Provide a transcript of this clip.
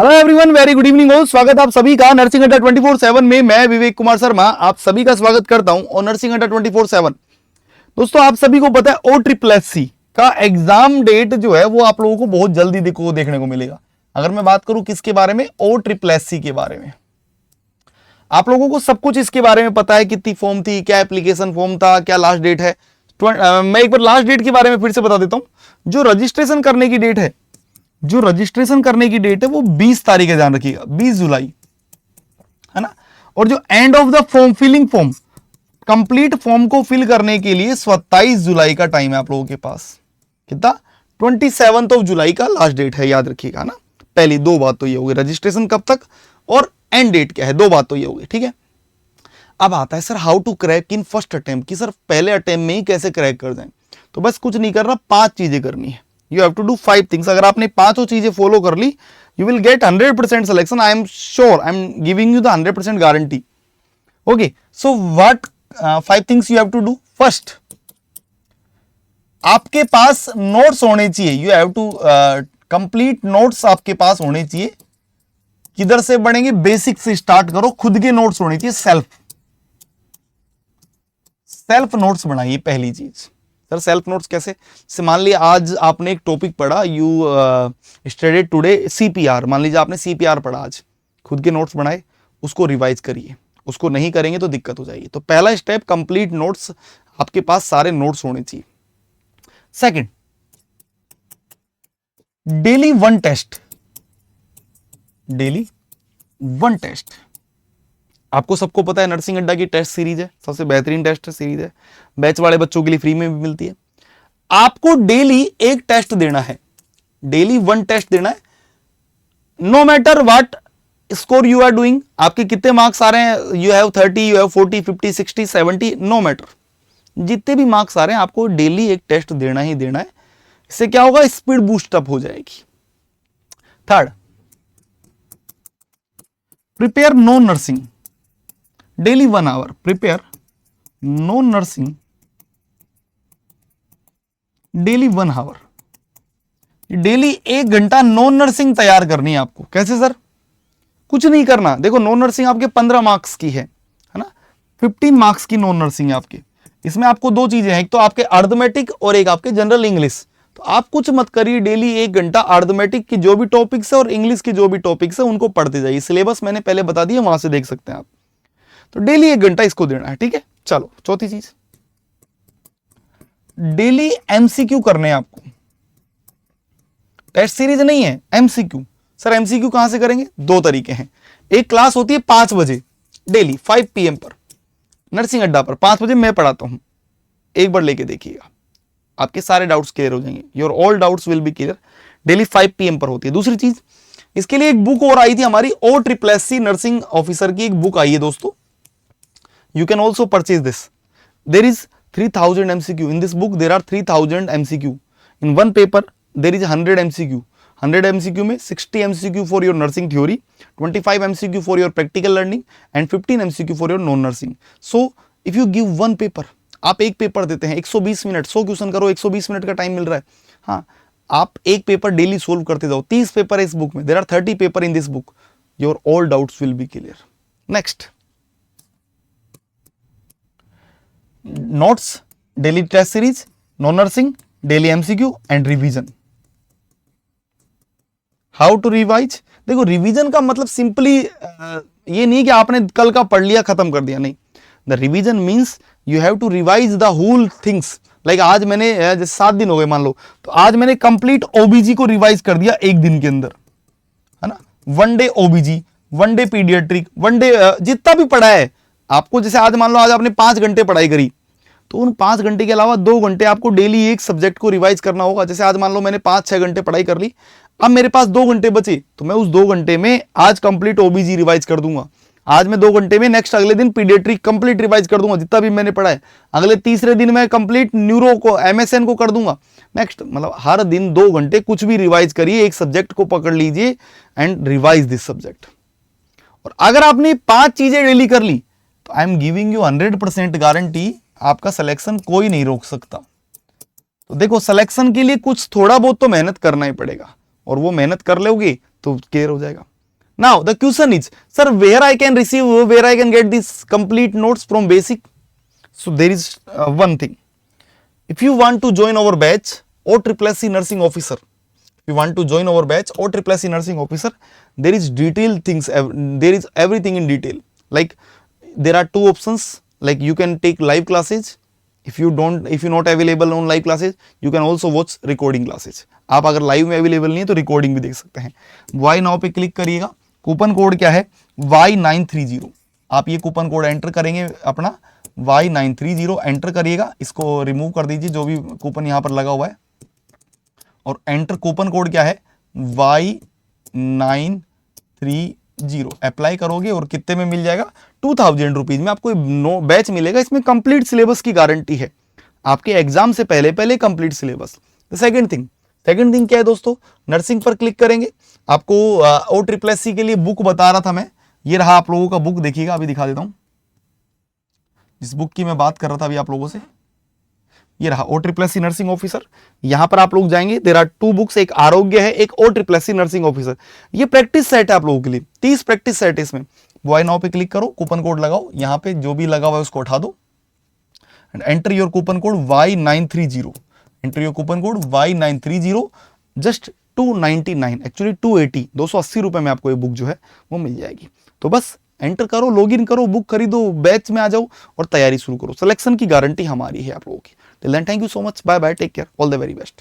Hello everyone, very good evening हो। स्वागत आप सभी का नर्सिंग अड्डा 24/7 में। मैं विवेक कुमार शर्मा आप सभी का स्वागत करता हूं और नर्सिंग अड्डा 24/7। दोस्तों, आप सभी को पता है OSSSC का एग्जाम डेट जो है वो आप लोगों को बहुत जल्दी देखने को मिलेगा। अगर मैं बात करूं किसके बारे में, OSSSC के बारे में। आप लोगों को सब कुछ इसके बारे में पता है, कितनी फॉर्म थी, क्या एप्लीकेशन फॉर्म था, क्या लास्ट डेट है। मैं एक बार लास्ट डेट के बारे में फिर से बता देता हूं। जो रजिस्ट्रेशन करने की डेट है वो 20 तारीख है, ध्यान रखिएगा, 20 जुलाई है ना। और जो end of the form filling form, complete form को फिल करने के लिए 27 जुलाई का टाइम है आप लोगों के पास। कितना? 27 जुलाई का लास्ट डेट है, याद रखिएगा ना। पहली दो बात तो ये होगी, रजिस्ट्रेशन कब तक और एंड डेट क्या है, दो बात तो ये होगी, ठीक है। अब आता है sir how to crack in first attempt, कि सर पहले अटेम्प्ट में ही कैसे क्रैक कर जाएं। तो बस कुछ नहीं करना, 5 चीजें करनी है। You have to do 5 things. अगर आपने 5 चीजें फॉलो कर ली, you will get 100% selection. I am sure, I am giving you the 100% guarantee. Okay, so what 5 things you have to do. First, आपके पास नोट्स होने चाहिए। You have to complete notes आपके पास होने चाहिए। किधर से बढ़ेंगे? बेसिक से स्टार्ट करो। खुद के नोट्स होने चाहिए, सेल्फ नोट्स बनाइए। पहली चीज सर, सेल्फ नोट्स कैसे? से मान लिया आज आपने एक टॉपिक पढ़ा, यू स्टडीड टुडे CPR। मान लीजिए आपने CPR पढ़ा आज, खुद के नोट्स बनाए, उसको रिवाइज करिए। उसको नहीं करेंगे तो दिक्कत हो जाएगी। तो पहला स्टेप, कंप्लीट नोट्स, आपके पास सारे नोट्स होने चाहिए। Second, daily 1 test. Daily 1 test. आपको सबको पता है नर्सिंग अड्डा की टेस्ट सीरीज है, सबसे बेहतरीन टेस्ट सीरीज है। बैच वाले बच्चों के लिए फ्री में भी मिलती है। आपको डेली 1 टेस्ट देना है, डेली 1 टेस्ट देना है। No matter what score you are doing, आपके कितने मार्क्स आ रहे हैं, you have 30, you have 40, 50, 60, 70, no matter, जितने भी मार्क्स आ रहे हैं आपको डेली 1 टेस्ट देना ही देना है। इससे क्या होगा? स्पीड बूस्ट अप हो जाएगी। Third, prepare no nursing daily 1 hour. Prepare no nursing daily 1 hour. Daily 1 घंटा नॉन नर्सिंग तैयार करनी है आपको। कैसे सर? कुछ नहीं करना। देखो, नॉन नर्सिंग आपके 15 मार्क्स की है ना। 15 मार्क्स की नॉन नर्सिंग है आपकी। इसमें आपको 2 चीजें हैं, एक तो आपके अर्थमेटिक और एक आपके जनरल इंग्लिश। तो आप कुछ मत करिए, डेली 1 घंटा अर्थमेटिक की जो भी टॉपिक्स है और इंग्लिश की जो भी टॉपिक्स है उनको पढ़ते जाइए। सिलेबस मैंने पहले बता दिया, वहां से देख सकते हैं आप। तो डेली 1 घंटा इसको देना है, ठीक है। चलो, चौथी चीज, डेली MCQ करने हैं आपको। टेस्ट सीरीज नहीं है, MCQ। सर MCQ कहां से करेंगे? 2 तरीके हैं। एक क्लास होती है 5 बजे डेली 5 PM पर, नर्सिंग अड्डा पर 5 बजे मैं पढ़ाता हूं। एक बार लेके देखिएगा, आपके सारे डाउट्स क्लियर हो जाएंगे। Your all doubts will be clear. Daily 5 PM पर होती है। दूसरी चीज, इसके लिए एक बुक और आई थी हमारी, OSSSC नर्सिंग ऑफिसर की एक बुक आई है दोस्तों। You can also purchase this. There is 3000 MCQ. In this book, there are 3000 MCQ. In one paper, there is 100 MCQ. 100 MCQ में 60 MCQ for your nursing theory, 25 MCQ for your practical learning, and 15 MCQ for your non-nursing. So, if you give one paper, आप एक paper देते हैं, 120 minute, 100 question करो, 120 minute का time मिल रहा है। हाँ, आप एक पेपर डेली सोल्व करते जाओ। 30 पेपर है इस बुक में। There are 30 paper in this book. Your all doubts will be clear. Next. Notes, daily test series, non nursing, daily MCQ and revision. How to revise? देखो, revision का मतलब simply ये नहीं कि आपने कल का पढ़ लिया खत्म कर दिया, नहीं। The revision means you have to revise the whole things. Like आज मैंने, जैसे 7 दिन हो गए मान लो, तो आज मैंने कंप्लीट OBG को रिवाइज कर दिया 1 दिन के अंदर, है ना। 1 day OBG, 1 day paediatric, 1 day जितना भी पढ़ा है आपको। जैसे आज मान लो आज आपने 5 घंटे पढ़ाई करी, तो उन 5 घंटे के अलावा 2 घंटे आपको डेली एक सब्जेक्ट को रिवाइज करना होगा। जैसे आज मान लो मैंने 5-6 घंटे पढ़ाई कर ली, अब मेरे पास 2 घंटे बचे, तो मैं उस 2 घंटे में आज कंप्लीट OBG रिवाइज कर दूंगा। आज मैं 2 घंटे में नेक्स्ट अगले दिन पीडियाट्रिक कंप्लीट रिवाइज कर दूंगा, जितना भी मैंने पढ़ा है। अगले तीसरे दिन मैं कंप्लीट न्यूरो को, MSN को कर दूंगा। नेक्स्ट, मतलब हर दिन 2 घंटे कुछ भी रिवाइज करिए, एक सब्जेक्ट को पकड़ लीजिए एंड रिवाइज दिस सब्जेक्ट। और अगर आपने 5 चीजें डेली कर ली, तो आई एम गिविंग यू 100% गारंटी, आपका सिलेक्शन कोई नहीं रोक सकता। तो देखो, सिलेक्शन के लिए कुछ थोड़ा बहुत तो मेहनत करना ही पड़ेगा, और वो मेहनत कर लोगे तो क्लियर हो जाएगा। Now the question is, sir, where I can receive, where I can get these complete notes from basic? So there is one thing. If you want to join our batch or SSC nursing officer, if you want to join our batch or SSC nursing officer, there is detailed things, there is everything in detail. Like there are two options, like you can take live classes. If you're not available on live classes, you can also watch recording classes. आप अगर live में available नहीं है तो recording भी देख सकते हैं. वाई नाउ पे क्लिक करिएगा. कूपन कोड क्या है? Y930. आप ये कूपन कोड एंटर करेंगे अपना Y930 एंटर करिएगा. इसको रिमूव कर दीजिए जो भी कूपन यहाँ पर लगा हुआ है, और एंटर कूपन कोड क्या है? Y930 अप्लाई करोगे और कितने में मिल जाएगा? 2000 रुपीज में आपको बैच मिलेगा. इसमें कंप्लीट सिलेबस की गारंटी है, आपके एग्जाम से पहले कंप्लीट सिलेबस. सेकंड थिंग क्या है दोस्तों? नर्सिंग पर क्लिक करेंगे. आपको OSSC के लिए बुक बता रहा था मैं, ये रहा आप लोगों का बुक. देखिएगा, अभी दिखा देता हूं. जिस बुक की मैं बात कर रहा था अभी आप लोगों से, ये रहा OSSC नर्सिंग ऑफिसर. यहां पर आप लोग जाएंगे, देयर आर 2 बुक्स, एक आरोग्य है, एक OSSC नर्सिंग ऑफिसर. ये प्रैक्टिस सेट है आप लोगों के लिए, 30 प्रैक्टिस सेट है इसमें. वाई नाउ पे क्लिक करो, कूपन कोड लगाओ, यहां पे जो भी लगा हुआ है उसको उठा दो and enter your coupon code Y930. Enter your coupon code Y930. Just 299, actually 280, 280 रुपए में आपको ये बुक जो है वो मिल जाएगी. तो बस एंटर करो, लॉगिन करो, बुक खरीदो, बैच में आ जाओ और तैयारी शुरू करो. सिलेक्शन की गारंटी हमारी है आप लोगों की. Till then thank you so much, bye bye, take care, all the very best.